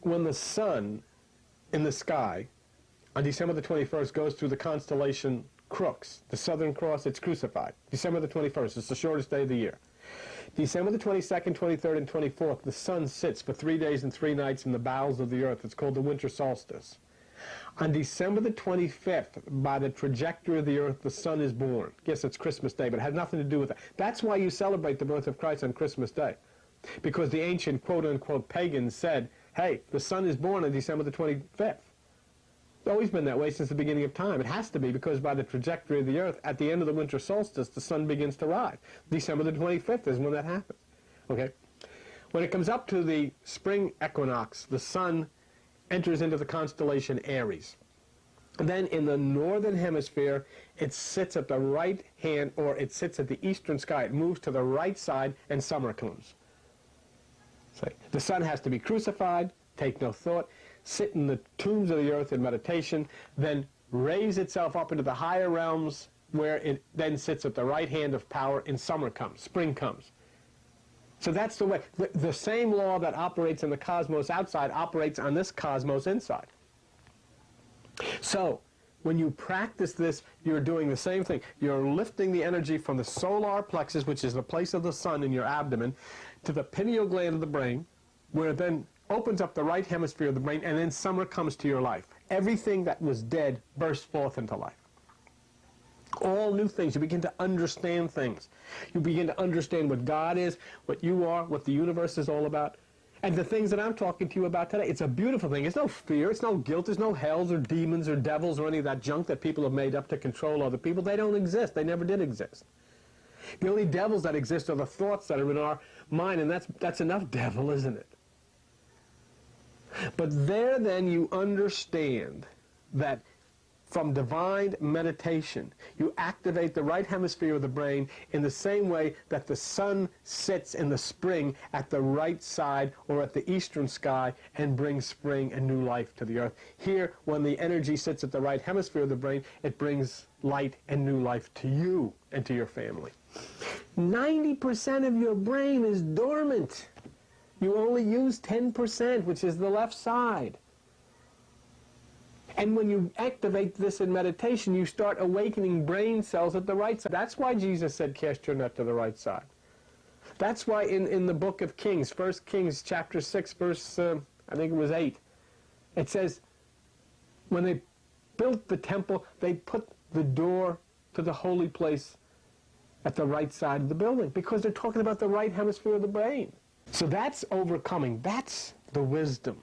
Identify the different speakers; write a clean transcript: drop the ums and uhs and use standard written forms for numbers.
Speaker 1: when the sun in the sky on December the 21st goes through the constellation Crux, the Southern Cross, it's crucified. December the 21st, it's the shortest day of the year. December the 22nd, 23rd, and 24th, the sun sits for 3 days and 3 nights in the bowels of the earth. It's called the winter solstice. On December the 25th, by the trajectory of the earth, the sun is born. Yes, it's Christmas Day, but it has nothing to do with that. That's why you celebrate the birth of Christ on Christmas Day. Because the ancient quote-unquote pagans said, hey, the sun is born on December the 25th. It's always been that way since the beginning of time. It has to be, because by the trajectory of the earth, at the end of the winter solstice, the sun begins to rise. December the 25th is when that happens. Okay? When it comes up to the spring equinox, the sun enters into the constellation Aries. And then in the northern hemisphere, it sits at the right hand, or it sits at the eastern sky. It moves to the right side, and summer comes. So the sun has to be crucified, take no thought, sit in the tombs of the earth in meditation, then raise itself up into the higher realms, where it then sits at the right hand of power, and summer comes, spring comes. So that's the way. The same law that operates in the cosmos outside operates on this cosmos inside. So when you practice this, you're doing the same thing. You're lifting the energy from the solar plexus, which is the place of the sun in your abdomen, to the pineal gland of the brain, where it then opens up the right hemisphere of the brain, and then summer comes to your life. Everything that was dead bursts forth into life. All new things. You begin to understand things. You begin to understand what God is, what you are, what the universe is all about. And the things that I'm talking to you about today, it's a beautiful thing. It's no fear, it's no guilt, there's no hells or demons or devils or any of that junk that people have made up to control other people. They don't exist. They never did exist. The only devils that exist are the thoughts that are in our mind, and that's enough devil, isn't it? But there then you understand that from divine meditation, you activate the right hemisphere of the brain in the same way that the sun sits in the spring at the right side or at the eastern sky and brings spring and new life to the earth. Here, when the energy sits at the right hemisphere of the brain, it brings light and new life to you and to your family. 90% of your brain is dormant. You only use 10%, which is the left side. And when you activate this in meditation, you start awakening brain cells at the right side. That's why Jesus said, cast your net to the right side. That's why in the book of Kings, 1 Kings chapter 6, verse, I think it was 8, it says, when they built the temple, they put the door to the holy place at the right side of the building, because they're talking about the right hemisphere of the brain. So that's overcoming. That's the wisdom.